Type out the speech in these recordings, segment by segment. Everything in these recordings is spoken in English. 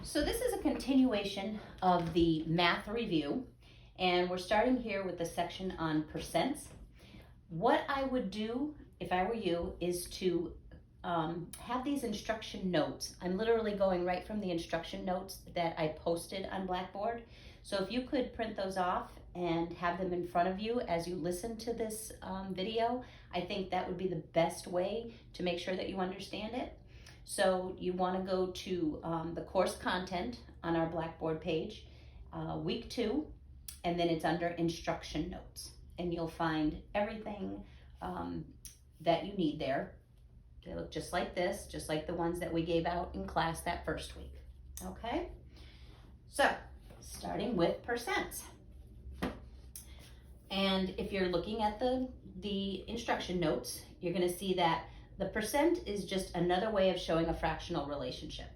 So this is a continuation of the math review, and we're starting here with the section on percents. What I would do if I were you is to have these instruction notes. I'm literally going right from the instruction notes that I posted on Blackboard. So if you could print those off and have them in front of you as you listen to this video, I think that would be the best way to make sure that you understand it. So you want to go to the course content on our Blackboard page, week 2, and then it's under instruction notes. And you'll find everything that you need there. They look just like this, just like the ones that we gave out in class that first week. Okay, so starting with percents. And if you're looking at the instruction notes, you're going to see that the percent is just another way of showing a fractional relationship.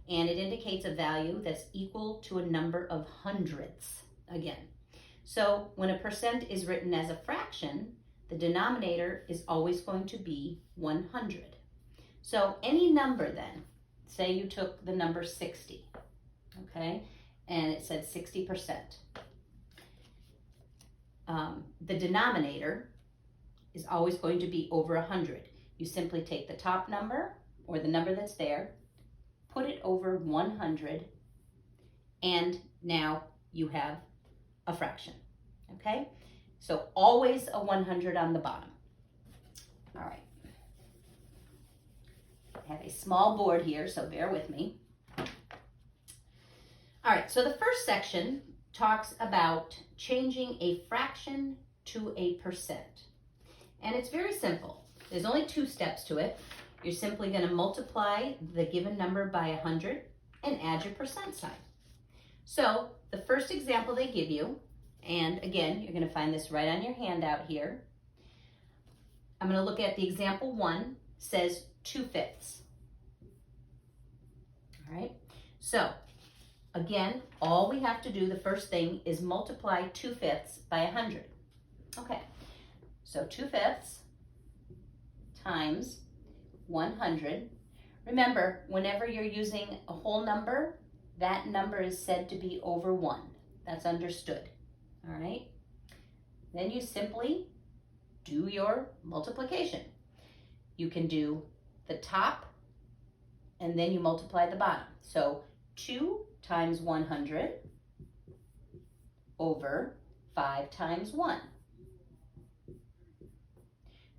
And it indicates a value that's equal to a number of hundredths again. So when a percent is written as a fraction, the denominator is always going to be 100. So any number then, say you took the number 60, okay, and it said 60%. The denominator is always going to be over 100. You simply take the top number, or the number that's there, put it over 100, and now you have a fraction, okay? So always a 100 on the bottom. All right. I have a small board here, so bear with me. All right, so the first section talks about changing a fraction to a percent. And it's very simple. There's only 2 steps to it. You're simply going to multiply the given number by 100 and add your percent sign. So the first example they give you, and again, you're going to find this right on your handout here. I'm going to look at the example 1, says 2/5. All right, so again, all we have to do, the first thing, is multiply 2/5 by 100. Okay, so 2/5 times 100. Remember, whenever you're using a whole number, that number is said to be over 1. That's understood. All right. Then you simply do your multiplication. You can do the top and then you multiply the bottom. So 2 times 100 over 5 times 1.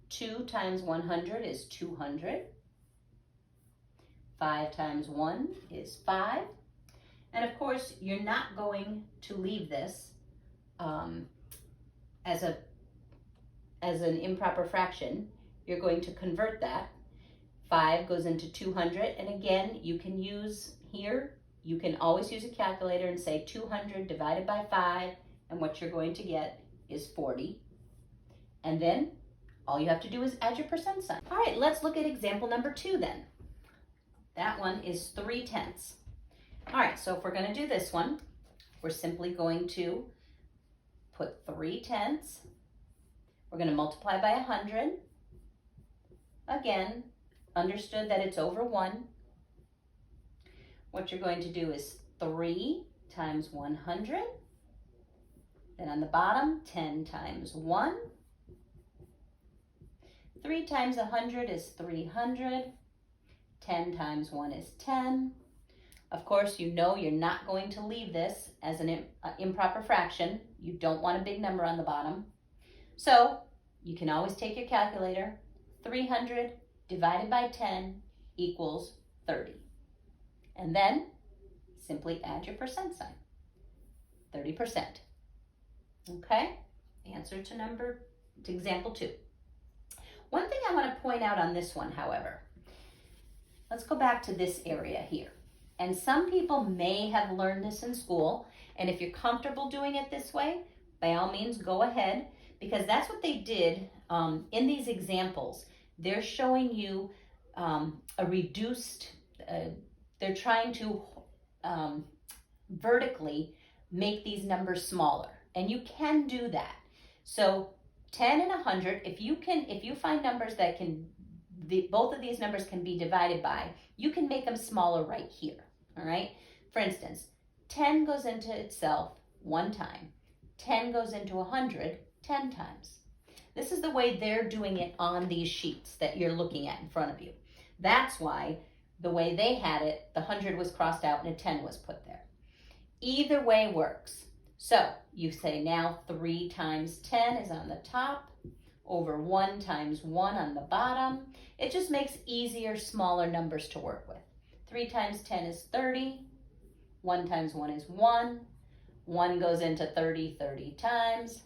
2 times 100 is 200. 5 times 1 is 5. And of course, you're not going to leave this as an improper fraction. You're going to convert that. 5 goes into 200. And again, you can use here, you can always use a calculator and say 200 divided by 5. And what you're going to get is 40. And then all you have to do is add your percent sign. All right, let's look at example number 2 then. That one is 3/10. All right, so if we're going to do this one, we're simply going to put 3/10. We're going to multiply by 100. Again, understood that it's over 1. What you're going to do is 3 times 100. Then on the bottom, 10 times 1. 3 times 100 is 300. 10 times 1 is 10. Of course, you know you're not going to leave this as an improper fraction. You don't want a big number on the bottom. So you can always take your calculator. 300 divided by 10 equals 30. And then simply add your percent sign. 30%. Okay? Answer to example 2. One thing I want to point out on this one, however, let's go back to this area here. And some people may have learned this in school, and if you're comfortable doing it this way, by all means go ahead, because that's what they did in these examples. They're showing you a reduced, they're trying to vertically make these numbers smaller, and you can do that. So 10 and 100, if you find numbers that both of these numbers can be divided by, you can make them smaller right here. All right, For instance, 10 goes into itself 1 time. 10 goes into 100 10 times. This is the way they're doing it on these sheets that you're looking at in front of you. That's why the way they had it, the 100 was crossed out and a 10 was put there. Either way works. So you say now 3 times 10 is on the top, over 1 times 1 on the bottom. It just makes easier, smaller numbers to work with. 3 times 10 is 30. 1 times 1 is 1. 1 goes into 30 30 times.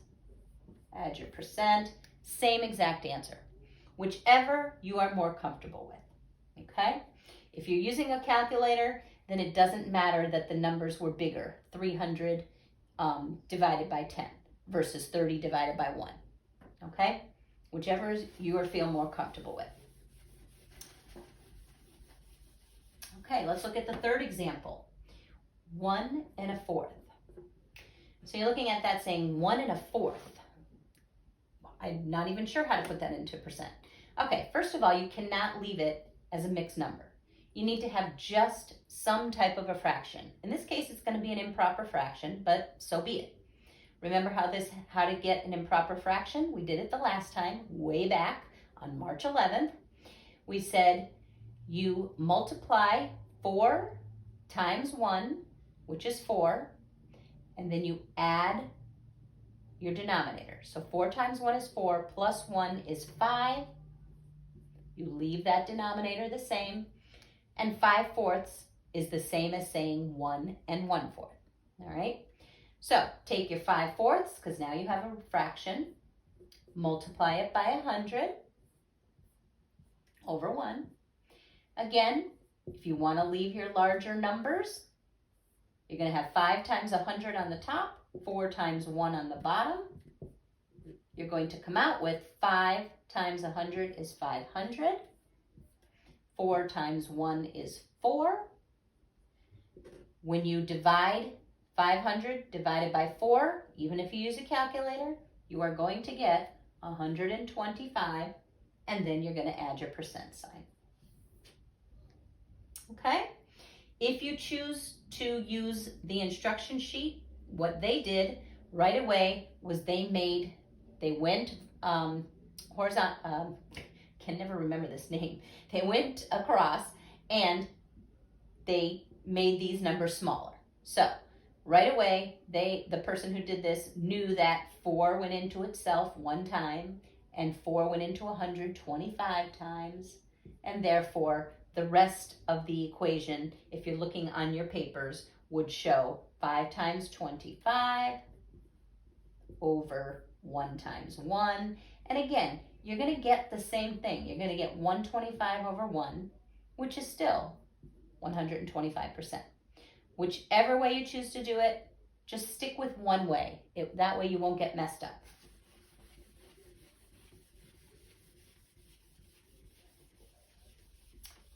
Add your percent. Same exact answer. Whichever you are more comfortable with. Okay? If you're using a calculator, then it doesn't matter that the numbers were bigger. 300 divided by 10 versus 30 divided by 1. Okay? Whichever you feel more comfortable with. Okay, let's look at the third example. 1 1/4. So you're looking at that saying 1 1/4. I'm not even sure how to put that into percent. Okay, first of all, you cannot leave it as a mixed number. You need to have just some type of a fraction. In this case, it's going to be an improper fraction, but so be it. Remember how to get an improper fraction? We did it the last time, way back on March 11th. We said you multiply 4 times 1, which is 4, and then you add your denominator. So 4 times 1 is 4, plus 1 is 5. You leave that denominator the same, and 5/4 is the same as saying 1 1/4. All right? So take your 5/4, because now you have a fraction, multiply it by 100 over 1. Again, if you want to leave your larger numbers, you're going to have 5 times 100 on the top, 4 times 1 on the bottom. You're going to come out with 5 times 100 is 500. 4 times 1 is 4. When you divide 500 divided by 4, even if you use a calculator, you are going to get 125, and then you're going to add your percent sign. Okay? If you choose to use the instruction sheet, what they did right away was they went horizontal, can never remember this name. They went across and they made these numbers smaller. So right away, the person who did this knew that 4 went into itself 1 time and 4 went into 125 times, and therefore the rest of the equation, if you're looking on your papers, would show 5 times 25 over 1 times 1. And again, you're going to get the same thing. You're going to get 125 over 1, which is still 125%. Whichever way you choose to do it, just stick with one way. That way you won't get messed up.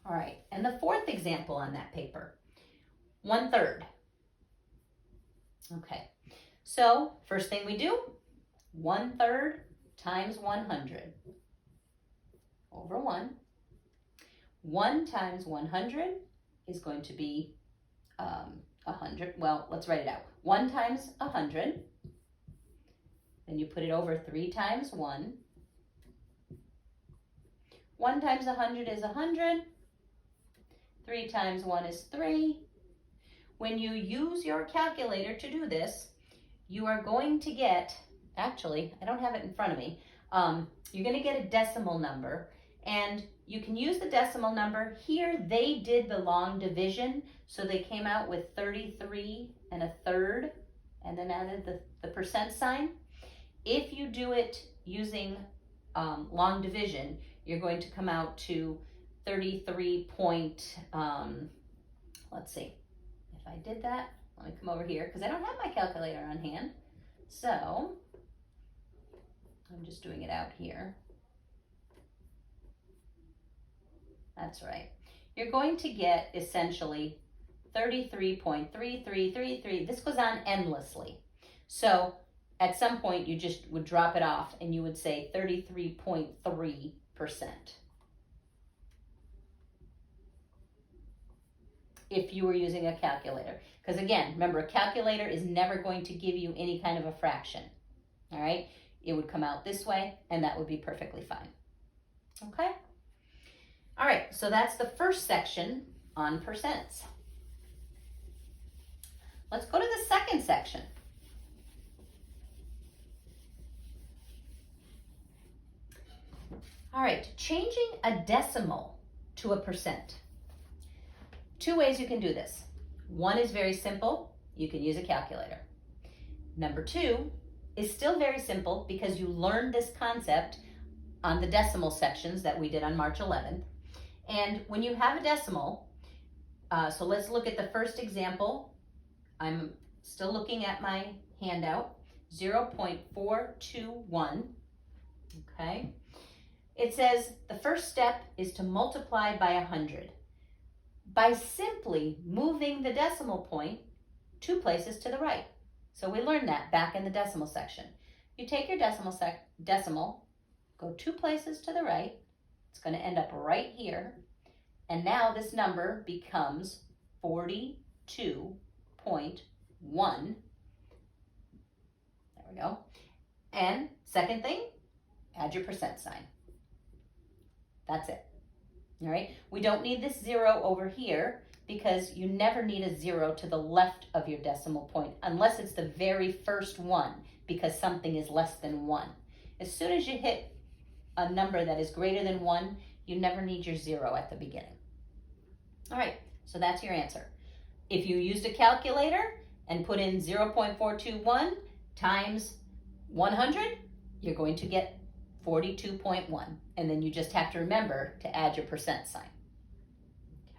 All right, and the fourth example on that paper, 1/3. Okay, so first thing we do, 1/3 times 100 over 1. 1 times 100 is going to be 100. Well, let's write it out. 1 times 100. Then you put it over 3 times 1. 1 times 100 is 100. 3 times 1 is 3. When you use your calculator to do this, you are going to get, actually, I don't have it in front of me, you're going to get a decimal number, and you can use the decimal number. Here, they did the long division, so they came out with 33 1/3, and then added the percent sign. If you do it using long division, you're going to come out to 33 point, let's see, if I did that, let me come over here, because I don't have my calculator on hand, so I'm just doing it out here. That's right. You're going to get essentially 33.3333. This goes on endlessly. So at some point you just would drop it off and you would say 33.3%. if you were using a calculator. Because again, remember, a calculator is never going to give you any kind of a fraction. All right? It would come out this way, and that would be perfectly fine. Okay? All right, so that's the first section on percents. Let's go to the second section. All right, changing a decimal to a percent. Two ways you can do this. One is very simple. You can use a calculator. Number two is still very simple because you learned this concept on the decimal sections that we did on March 11th. And when you have a decimal, so let's look at the first example. I'm still looking at my handout, 0.421, okay? It says the first step is to multiply by 100 by simply moving the decimal point 2 places to the right. So we learned that back in the decimal section. You take your decimal, go 2 places to the right. It's going to end up right here. And now this number becomes 42.1. There we go. And second thing, add your percent sign. That's it. All right. We don't need this 0 over here because you never need a 0 to the left of your decimal point unless it's the very first one because something is less than 1. As soon as you hit a number that is greater than 1, you never need your 0 at the beginning. All right, so that's your answer. If you used a calculator and put in 0.421 times 100, you're going to get 42.1. And then you just have to remember to add your percent sign.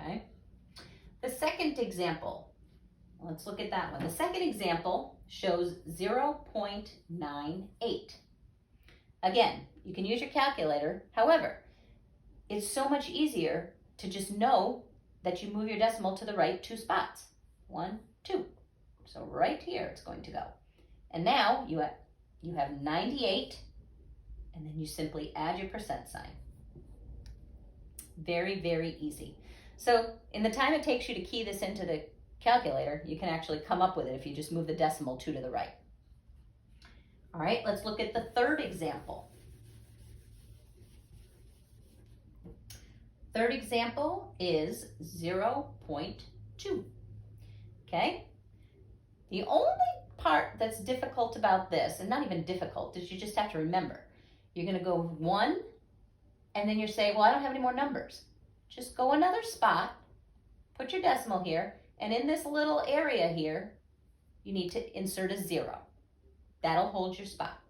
Okay. The second example, let's look at that one. The second example shows 0.98. Again, you can use your calculator. However, it's so much easier to just know that you move your decimal to the right 2 spots. 1, 2. So right here it's going to go. And now you have 98, and then you simply add your percent sign. Very, very easy. So in the time it takes you to key this into the calculator, you can actually come up with it if you just move the decimal 2 to the right. All right, let's look at the third example. Third example is 0.2. Okay? The only part that's difficult about this, and not even difficult, is you just have to remember. You're going to go 1, and then you're saying, well, I don't have any more numbers. Just go another spot, put your decimal here, and in this little area here, you need to insert a 0. That'll hold your spot.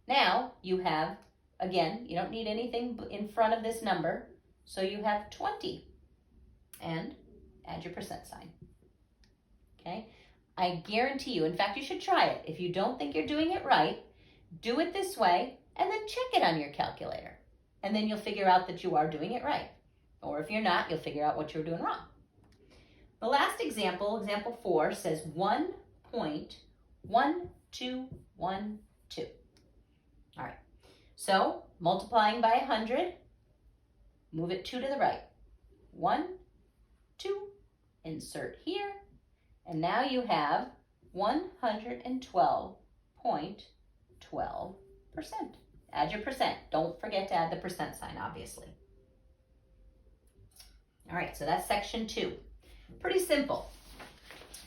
Now, you have, again, you don't need anything in front of this number, so you have 20. And add your percent sign. Okay? I guarantee you, in fact, you should try it. If you don't think you're doing it right, do it this way, and then check it on your calculator. And then you'll figure out that you are doing it right. Or if you're not, you'll figure out what you're doing wrong. The last example, example 4, says 1.1212. All right. So multiplying by 100, move it 2 to the right. 1, 2, insert here. And now you have 112.12%. Add your percent. Don't forget to add the percent sign, obviously. All right, so that's section 2. Pretty simple.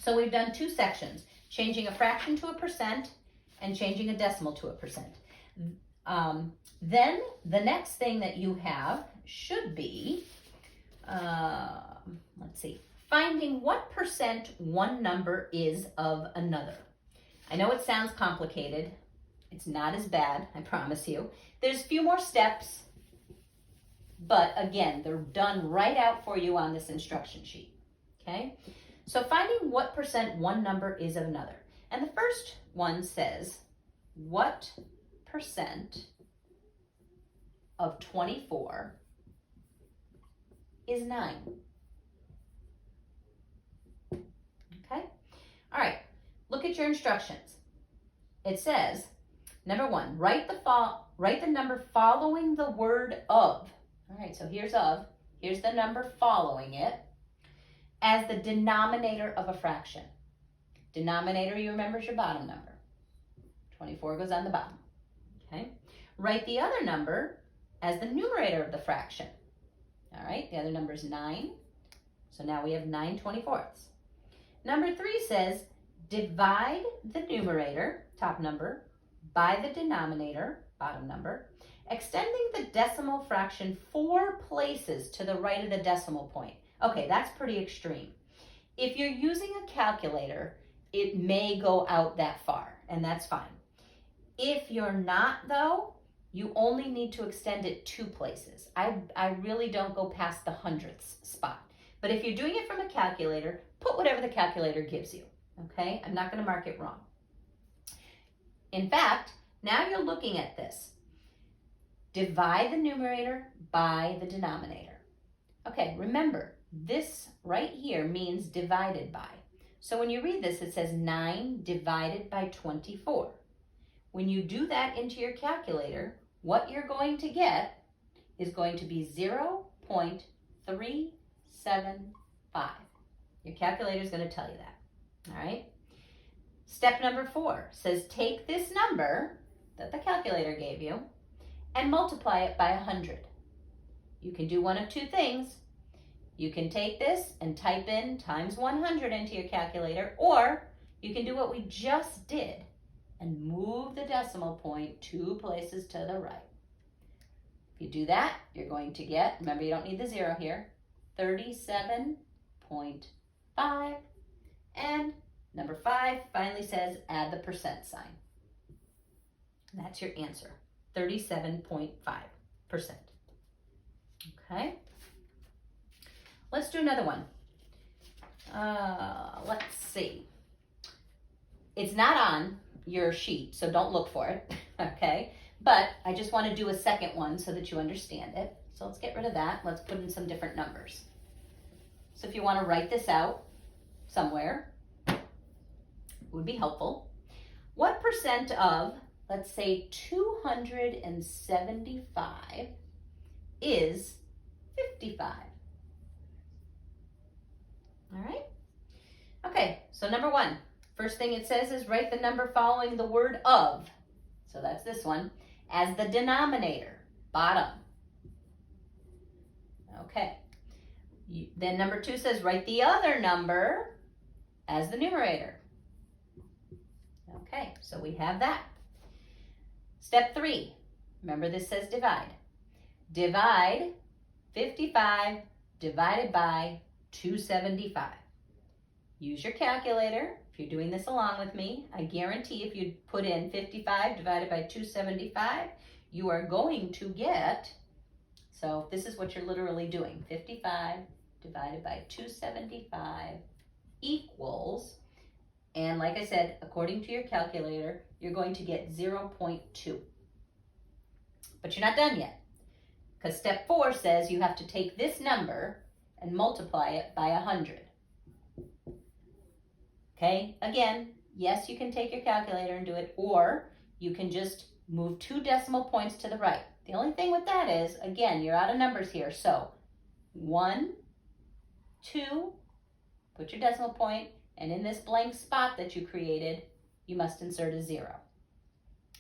So we've done 2 sections, changing a fraction to a percent and changing a decimal to a percent. Then the next thing that you have should be, let's see, finding what percent one number is of another. I know it sounds complicated. It's not as bad, I promise you. There's a few more steps, but again, they're done right out for you on this instruction sheet, okay? So finding what percent one number is of another. And the first one says, what percent of 24 is 9? Okay? All right, look at your instructions. It says, number 1, write the number following the word of. All right, so here's of. Here's the number following it. as the denominator of a fraction. Denominator, you remember, is your bottom number. 24 goes on the bottom. Okay? Write the other number as the numerator of the fraction. All right, the other number is 9. So now we have 9/24. Number 3 says, divide the numerator, top number, by the denominator, bottom number, extending the decimal fraction 4 places to the right of the decimal point. Okay, that's pretty extreme. If you're using a calculator, it may go out that far, and that's fine. If you're not, though, you only need to extend it 2 places. I really don't go past the hundredths spot. But if you're doing it from a calculator, put whatever the calculator gives you, okay? I'm not gonna mark it wrong. In fact, now you're looking at this. Divide the numerator by the denominator. Okay, remember, this right here means divided by. So when you read this, it says 9 divided by 24. When you do that into your calculator, what you're going to get is going to be 0.375. Your calculator is going to tell you that. All right. Step number 4 says take this number that the calculator gave you and multiply it by 100. You can do one of 2 things. You can take this and type in times 100 into your calculator, or you can do what we just did and move the decimal point 2 places to the right. If you do that, you're going to get, remember you don't need the 0 here, 37.5. And number 5 finally says add the percent sign. And that's your answer, 37.5%. Okay. Let's do another one. Let's see. It's not on your sheet, so don't look for it, okay? But I just want to do a second one so that you understand it. So let's get rid of that. Let's put in some different numbers. So if you want to write this out somewhere, it would be helpful. What percent of, let's say, 275 is 55? All right. Okay, so number 1, first thing it says is write the number following the word of. So that's this one, as the denominator, bottom. Okay. Then number 2 says write the other number as the numerator. Okay, so we have that. Step 3, remember this says divide. Divide 55 divided by 275. Use your calculator. If you're doing this along with me, I guarantee if you put in 55 divided by 275, you are going to get, so this is what you're literally doing, 55 divided by 275 equals, and like I said, according to your calculator, you're going to get 0.2. But you're not done yet, because step 4 says you have to take this number and multiply it by 100. Okay, again, yes, you can take your calculator and do it, or you can just move 2 decimal points to the right. The only thing with that is, again, you're out of numbers here. So 1, 2, put your decimal point, and in this blank spot that you created, you must insert a 0.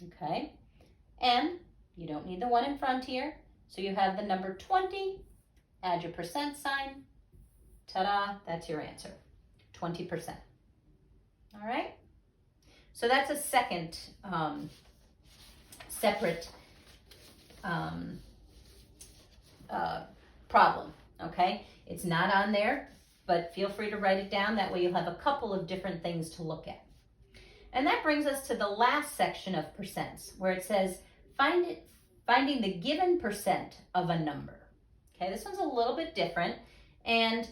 Okay, and you don't need the 1 in front here, so you have the number 20, add your percent sign, ta-da, that's your answer, 20%. All right, so that's a second separate problem, okay? It's not on there, but feel free to write it down. That way you'll have a couple of different things to look at. And that brings us to the last section of percents, where it says finding the given percent of a number. Okay, this one's a little bit different, and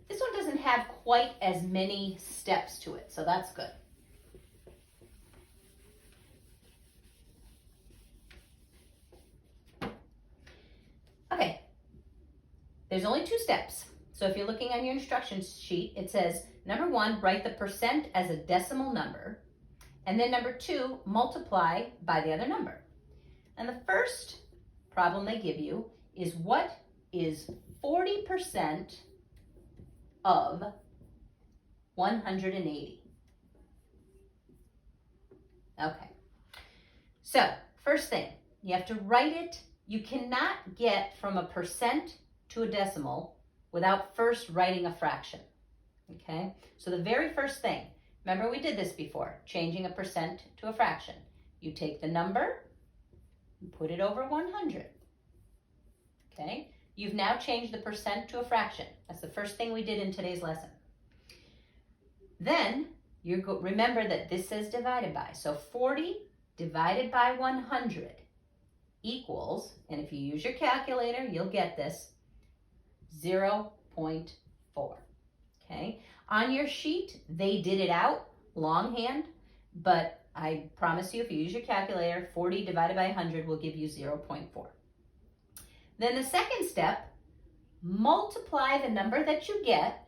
this one doesn't have quite as many steps to it, so that's good. Okay, there's only 2 steps. So if you're looking on your instructions sheet, it says, number 1, write the percent as a decimal number, and then number 2, multiply by the other number. And the first problem they give you is what is 40% of 180. Okay, so first thing, you have to write it. You cannot get from a percent to a decimal without first writing a fraction. Okay, so the very first thing, remember we did this before, changing a percent to a fraction. You take the number, you put it over 100. Okay, you've now changed the percent to a fraction. That's the first thing we did in today's lesson. Then remember that this says divided by. So 40 divided by 100 equals, and if you use your calculator, you'll get this, 0.4. Okay, on your sheet, they did it out longhand, but I promise you, if you use your calculator, 40 divided by 100 will give you 0.4. Then the second step, multiply the number that you get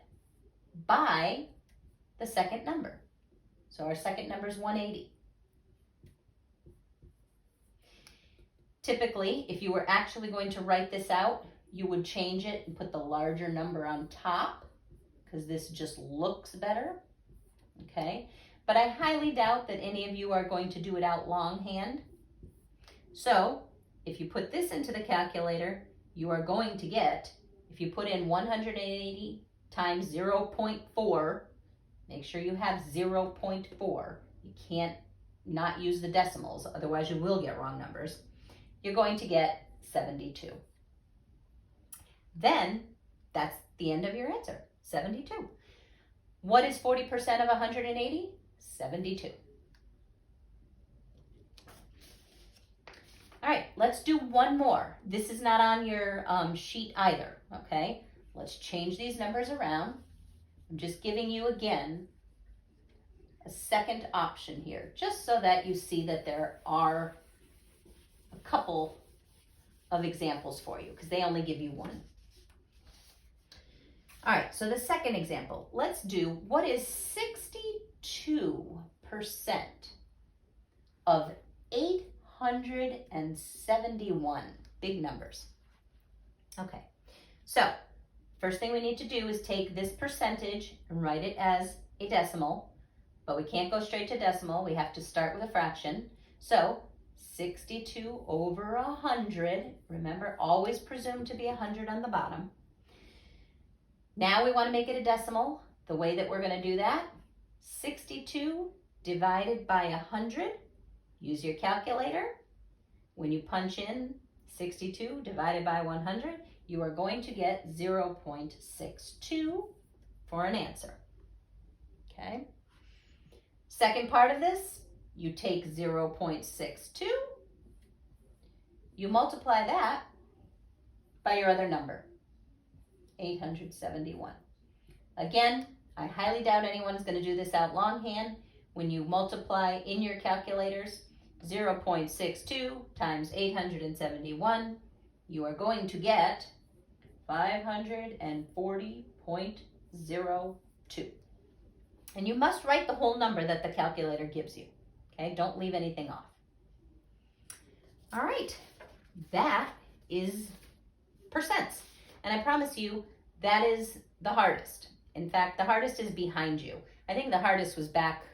by the second number. So our second number is 180. Typically, if you were actually going to write this out, you would change it and put the larger number on top, because this just looks better, okay? But I highly doubt that any of you are going to do it out longhand. So if you put this into the calculator, you are going to get, if you put in 180 times 0.4, make sure you have 0.4. You can't not use the decimals, otherwise you will get wrong numbers. You're going to get 72. Then that's the end of your answer. 72. What is 40% of 180? 72. All right, let's do one more. This is not on your sheet either, okay? Let's change these numbers around. I'm just giving you, again, a second option here, just so that you see that there are a couple of examples for you, because they only give you one. All right, so the second example, let's do, what is 62% of 871? Big numbers. Okay, so first thing we need to do is take this percentage and write it as a decimal, but we can't go straight to decimal. We have to start with a fraction. So 62 over 100, remember, always presume to be 100 on the bottom. Now we want to make it a decimal. The way that we're going to do that, 62 divided by 100. Use your calculator. When you punch in 62 divided by 100, you are going to get 0.62 for an answer. Okay. Second part of this, you take 0.62, you multiply that by your other number, 871. Again, I highly doubt anyone's going to do this out longhand. When you multiply in your calculators 0.62 times 871, you are going to get 540.02. And you must write the whole number that the calculator gives you. Okay, don't leave anything off. All right, that is percents. And I promise you, that is the hardest. In fact, the hardest is behind you. I think the hardest was back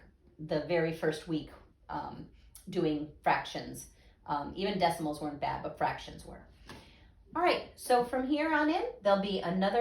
the very first week doing fractions. Even decimals weren't bad, but fractions were. All right, so from here on in, there'll be another